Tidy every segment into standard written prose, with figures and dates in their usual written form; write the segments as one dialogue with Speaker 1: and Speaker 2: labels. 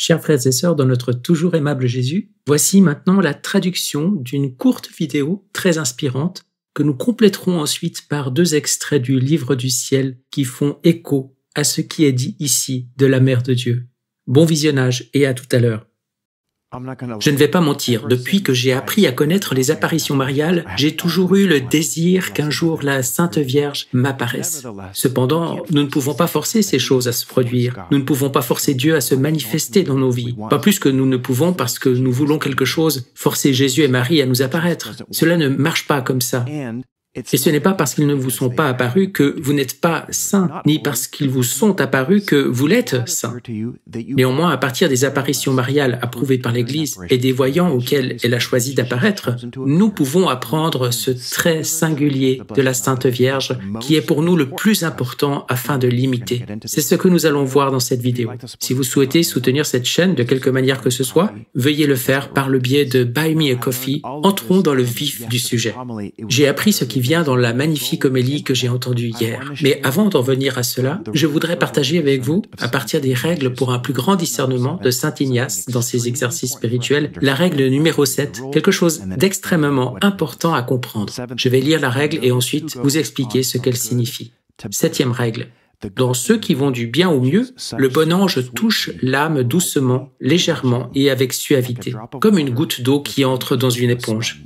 Speaker 1: Chers frères et sœurs, dans notre toujours aimable Jésus, voici maintenant la traduction d'une courte vidéo très inspirante que nous compléterons ensuite par 2 extraits du Livre du ciel qui font écho à ce qui est dit ici de la Mère de Dieu. Bon visionnage et à tout à l'heure. Je ne vais pas mentir, depuis que j'ai appris à connaître les apparitions mariales, j'ai toujours eu le désir qu'un jour la Sainte Vierge m'apparaisse. Cependant, nous ne pouvons pas forcer ces choses à se produire. Nous ne pouvons pas forcer Dieu à se manifester dans nos vies. Pas plus que nous ne pouvons, parce que nous voulons quelque chose, forcer Jésus et Marie à nous apparaître. Cela ne marche pas comme ça. Et ce n'est pas parce qu'ils ne vous sont pas apparus que vous n'êtes pas saints, ni parce qu'ils vous sont apparus que vous l'êtes saints. Néanmoins, à partir des apparitions mariales approuvées par l'Église et des voyants auxquels elle a choisi d'apparaître, nous pouvons apprendre ce trait singulier de la Sainte Vierge qui est pour nous le plus important afin de l'imiter. C'est ce que nous allons voir dans cette vidéo. Si vous souhaitez soutenir cette chaîne de quelque manière que ce soit, veuillez le faire par le biais de Buy Me a Coffee. Entrons dans le vif du sujet. J'ai appris ce qui vient dans la magnifique homélie que j'ai entendue hier. Mais avant d'en venir à cela, je voudrais partager avec vous, à partir des règles pour un plus grand discernement de Saint Ignace dans ses exercices spirituels, la règle numéro 7, quelque chose d'extrêmement important à comprendre. Je vais lire la règle et ensuite vous expliquer ce qu'elle signifie. 7e règle. Dans ceux qui vont du bien au mieux, le bon ange touche l'âme doucement, légèrement et avec suavité, comme une goutte d'eau qui entre dans une éponge.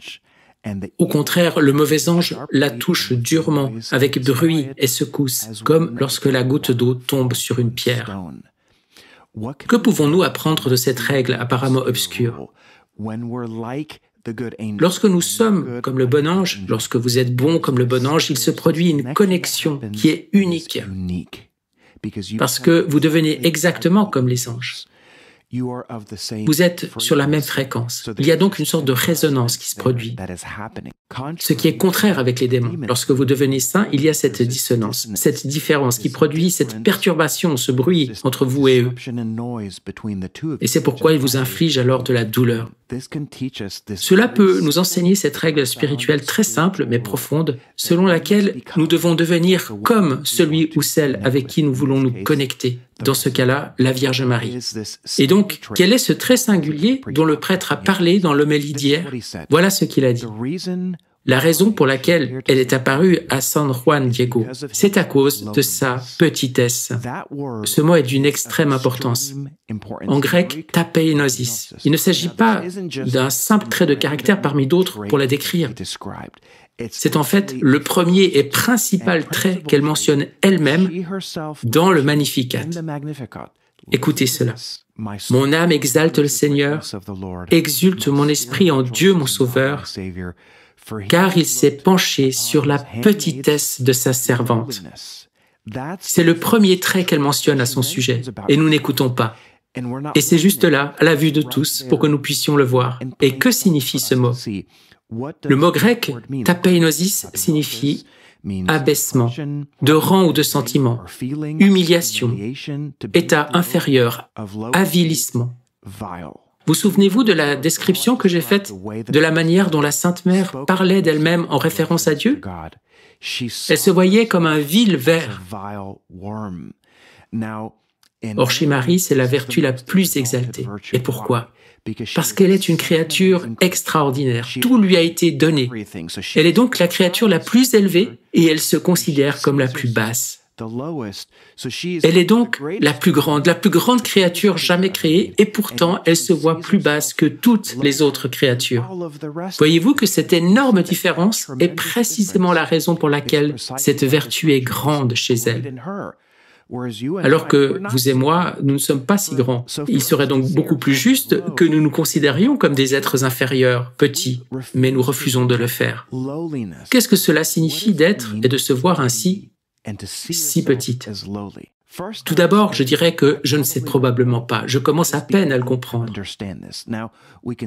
Speaker 1: Au contraire, le mauvais ange la touche durement, avec bruit et secousse, comme lorsque la goutte d'eau tombe sur une pierre. Que pouvons-nous apprendre de cette règle apparemment obscure? Lorsque nous sommes comme le bon ange, lorsque vous êtes bon comme le bon ange, il se produit une connexion qui est unique, parce que vous devenez exactement comme les anges. Vous êtes sur la même fréquence. Il y a donc une sorte de résonance qui se produit. Ce qui est contraire avec les démons. Lorsque vous devenez saint, il y a cette dissonance, cette différence qui produit cette perturbation, ce bruit entre vous et eux. Et c'est pourquoi ils vous infligent alors de la douleur. Cela peut nous enseigner cette règle spirituelle très simple mais profonde, selon laquelle nous devons devenir comme celui ou celle avec qui nous voulons nous connecter. Dans ce cas-là, la Vierge Marie. Et donc, quel est ce trait singulier dont le prêtre a parlé dans l'homélie d'hier? Voilà ce qu'il a dit. La raison pour laquelle elle est apparue à San Juan Diego, c'est à cause de sa petitesse. Ce mot est d'une extrême importance. En grec, tapeinosis. Il ne s'agit pas d'un simple trait de caractère parmi d'autres pour la décrire. C'est en fait le premier et principal trait qu'elle mentionne elle-même dans le Magnificat. Écoutez cela. Mon âme exalte le Seigneur, exulte mon esprit en Dieu mon Sauveur, car il s'est penché sur la petitesse de sa servante. C'est le premier trait qu'elle mentionne à son sujet, et nous n'écoutons pas. Et c'est juste là, à la vue de tous, pour que nous puissions le voir. Et que signifie ce mot? Le mot grec « tapeinosis » signifie abaissement, de rang ou de sentiment, humiliation, état inférieur, avilissement. Vous souvenez-vous de la description que j'ai faite de la manière dont la Sainte Mère parlait d'elle-même en référence à Dieu? Elle se voyait comme un vil ver. Or, chez Marie, c'est la vertu la plus exaltée. Et pourquoi? Parce qu'elle est une créature extraordinaire. Tout lui a été donné. Elle est donc la créature la plus élevée et elle se considère comme la plus basse. Elle est donc la plus grande créature jamais créée et pourtant elle se voit plus basse que toutes les autres créatures. Voyez-vous que cette énorme différence est précisément la raison pour laquelle cette vertu est grande chez elle. Alors que vous et moi, nous ne sommes pas si grands. Il serait donc beaucoup plus juste que nous nous considérions comme des êtres inférieurs, petits, mais nous refusons de le faire. Qu'est-ce que cela signifie d'être et de se voir ainsi si petite? Tout d'abord, je dirais que je ne sais probablement pas. Je commence à peine à le comprendre.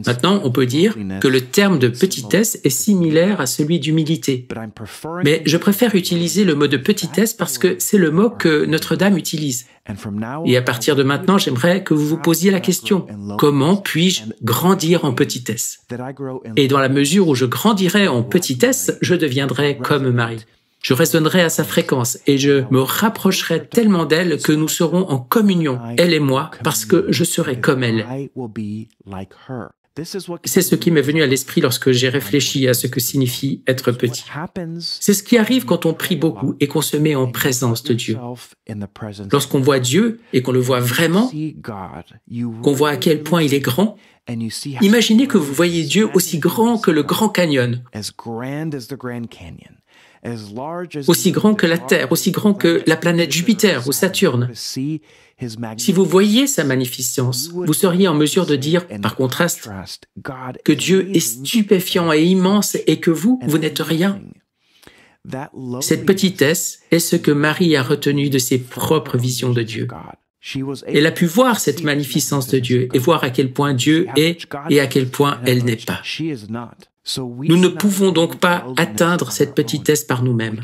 Speaker 1: Maintenant, on peut dire que le terme de petitesse est similaire à celui d'humilité. Mais je préfère utiliser le mot de petitesse parce que c'est le mot que Notre-Dame utilise. Et à partir de maintenant, j'aimerais que vous vous posiez la question, comment puis-je grandir en petitesse? Et dans la mesure où je grandirai en petitesse, je deviendrai comme Marie. Je résonnerai à sa fréquence et je me rapprocherai tellement d'elle que nous serons en communion, elle et moi, parce que je serai comme elle. C'est ce qui m'est venu à l'esprit lorsque j'ai réfléchi à ce que signifie être petit. C'est ce qui arrive quand on prie beaucoup et qu'on se met en présence de Dieu. Lorsqu'on voit Dieu et qu'on le voit vraiment, qu'on voit à quel point il est grand, imaginez que vous voyez Dieu aussi grand que le Grand Canyon, aussi grand que la Terre, aussi grand que la planète Jupiter ou Saturne. Si vous voyiez sa magnificence, vous seriez en mesure de dire, par contraste, que Dieu est stupéfiant et immense et que vous n'êtes rien. Cette petitesse est ce que Marie a retenu de ses propres visions de Dieu. Elle a pu voir cette magnificence de Dieu et voir à quel point Dieu est et à quel point elle n'est pas. Nous ne pouvons donc pas atteindre cette petitesse par nous-mêmes.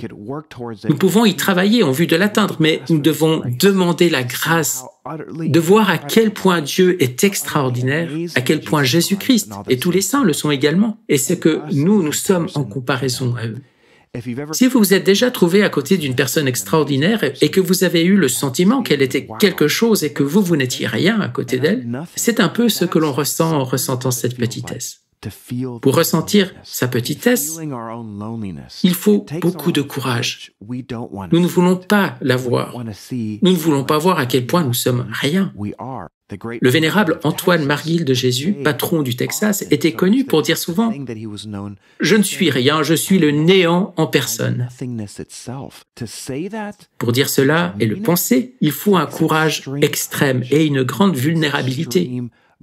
Speaker 1: Nous pouvons y travailler en vue de l'atteindre, mais nous devons demander la grâce de voir à quel point Dieu est extraordinaire, à quel point Jésus-Christ et tous les saints le sont également, et c'est que nous sommes en comparaison à eux. Si vous vous êtes déjà trouvé à côté d'une personne extraordinaire et que vous avez eu le sentiment qu'elle était quelque chose et que vous n'étiez rien à côté d'elle, c'est un peu ce que l'on ressent en ressentant cette petitesse. Pour ressentir sa petitesse, il faut beaucoup de courage. Nous ne voulons pas la voir. Nous ne voulons pas voir à quel point nous sommes rien. Le vénérable Antoine Marguil de Jésus, patron du Texas, était connu pour dire souvent « Je ne suis rien, je suis le néant en personne ». Pour dire cela et le penser, il faut un courage extrême et une grande vulnérabilité.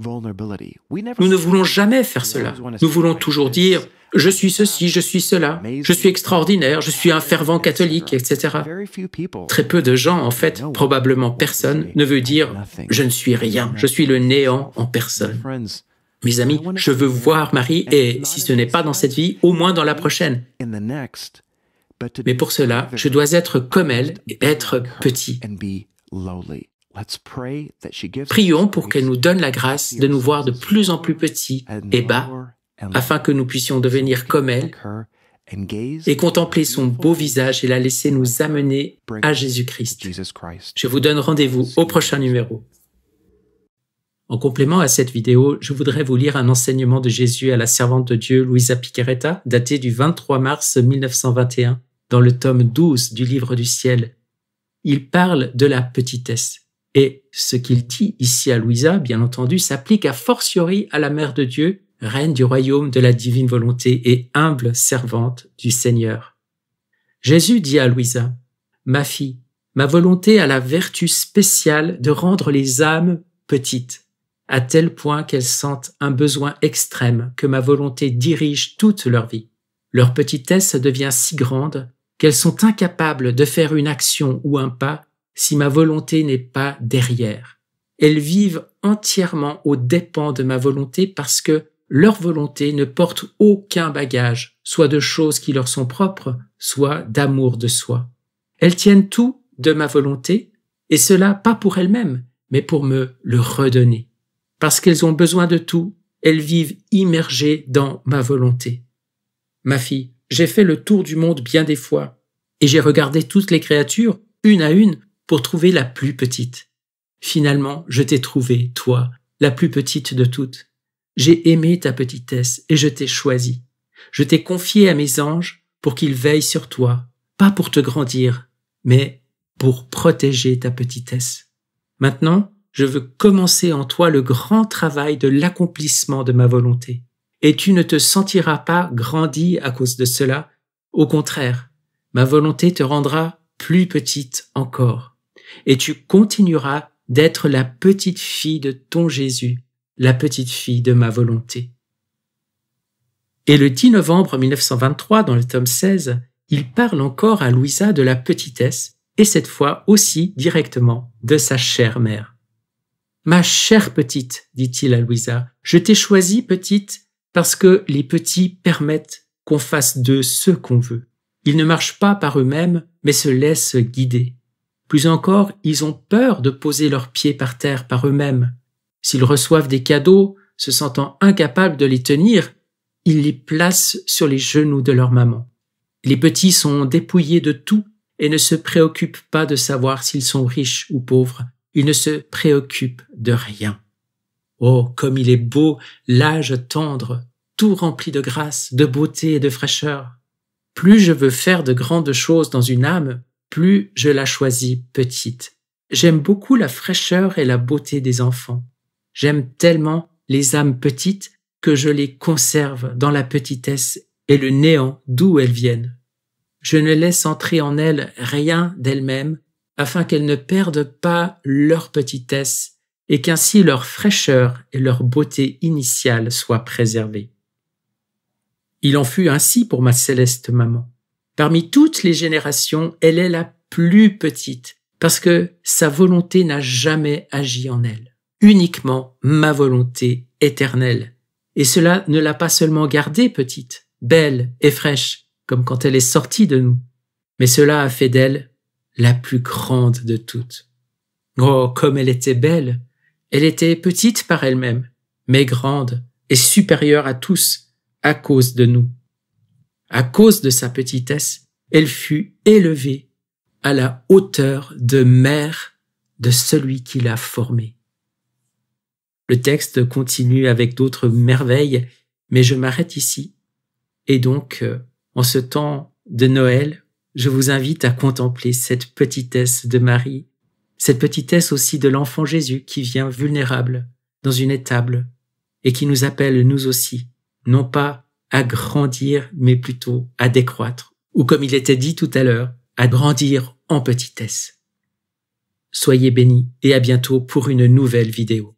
Speaker 1: Nous ne voulons jamais faire cela. Nous voulons toujours dire « je suis ceci, je suis cela, je suis extraordinaire, je suis un fervent catholique, etc. » Très peu de gens, en fait, probablement personne, ne veut dire « je ne suis rien, je suis le néant en personne ». Mes amis, je veux voir Marie et, si ce n'est pas dans cette vie, au moins dans la prochaine. Mais pour cela, je dois être comme elle et être petit. Prions pour qu'elle nous donne la grâce de nous voir de plus en plus petits et bas, afin que nous puissions devenir comme elle et contempler son beau visage et la laisser nous amener à Jésus-Christ. Je vous donne rendez-vous au prochain numéro. En complément à cette vidéo, je voudrais vous lire un enseignement de Jésus à la servante de Dieu, Luisa Picaretta, daté du 23 mars 1921, dans le tome 12 du Livre du Ciel. Il parle de la petitesse. Et ce qu'il dit ici à Luisa, bien entendu, s'applique a fortiori à la Mère de Dieu, reine du royaume de la divine volonté et humble servante du Seigneur. Jésus dit à Luisa, « Ma fille, ma volonté a la vertu spéciale de rendre les âmes petites, à tel point qu'elles sentent un besoin extrême que ma volonté dirige toute leur vie. Leur petitesse devient si grande qu'elles sont incapables de faire une action ou un pas si ma volonté n'est pas derrière. Elles vivent entièrement aux dépens de ma volonté parce que leur volonté ne porte aucun bagage, soit de choses qui leur sont propres, soit d'amour de soi. Elles tiennent tout de ma volonté, et cela pas pour elles-mêmes, mais pour me le redonner. Parce qu'elles ont besoin de tout, elles vivent immergées dans ma volonté. Ma fille, j'ai fait le tour du monde bien des fois, et j'ai regardé toutes les créatures, une à une, pour trouver la plus petite. Finalement, je t'ai trouvé, toi, la plus petite de toutes. J'ai aimé ta petitesse et je t'ai choisi. Je t'ai confié à mes anges pour qu'ils veillent sur toi, pas pour te grandir, mais pour protéger ta petitesse. Maintenant, je veux commencer en toi le grand travail de l'accomplissement de ma volonté. Et tu ne te sentiras pas grandi à cause de cela. Au contraire, ma volonté te rendra plus petite encore. Et tu continueras d'être la petite fille de ton Jésus, la petite fille de ma volonté. Et le 10 novembre 1923, dans le tome 16, il parle encore à Luisa de la petitesse, et cette fois aussi directement de sa chère mère. « Ma chère petite, dit-il à Luisa, je t'ai choisie petite parce que les petits permettent qu'on fasse d'eux ce qu'on veut. Ils ne marchent pas par eux-mêmes, mais se laissent guider. Plus encore, ils ont peur de poser leurs pieds par terre par eux-mêmes. S'ils reçoivent des cadeaux, se sentant incapables de les tenir, ils les placent sur les genoux de leur maman. Les petits sont dépouillés de tout et ne se préoccupent pas de savoir s'ils sont riches ou pauvres. Ils ne se préoccupent de rien. Oh, comme il est beau l'âge tendre, tout rempli de grâce, de beauté et de fraîcheur. Plus je veux faire de grandes choses dans une âme, plus je la choisis petite. J'aime beaucoup la fraîcheur et la beauté des enfants. J'aime tellement les âmes petites que je les conserve dans la petitesse et le néant d'où elles viennent. Je ne laisse entrer en elles rien d'elles-mêmes afin qu'elles ne perdent pas leur petitesse et qu'ainsi leur fraîcheur et leur beauté initiale soient préservées. Il en fut ainsi pour ma céleste maman. Parmi toutes les générations, elle est la plus petite parce que sa volonté n'a jamais agi en elle. Uniquement ma volonté éternelle. Et cela ne l'a pas seulement gardée petite, belle et fraîche, comme quand elle est sortie de nous, mais cela a fait d'elle la plus grande de toutes. Oh, comme elle était belle! Elle était petite par elle-même, mais grande et supérieure à tous à cause de nous. À cause de sa petitesse, elle fut élevée à la hauteur de mère de celui qui l'a formée. Le texte continue avec d'autres merveilles, mais je m'arrête ici. Et donc, en ce temps de Noël, je vous invite à contempler cette petitesse de Marie, cette petitesse aussi de l'enfant Jésus qui vient vulnérable dans une étable et qui nous appelle nous aussi, non pas à grandir, mais plutôt à décroître, ou comme il était dit tout à l'heure, à grandir en petitesse. Soyez bénis et à bientôt pour une nouvelle vidéo.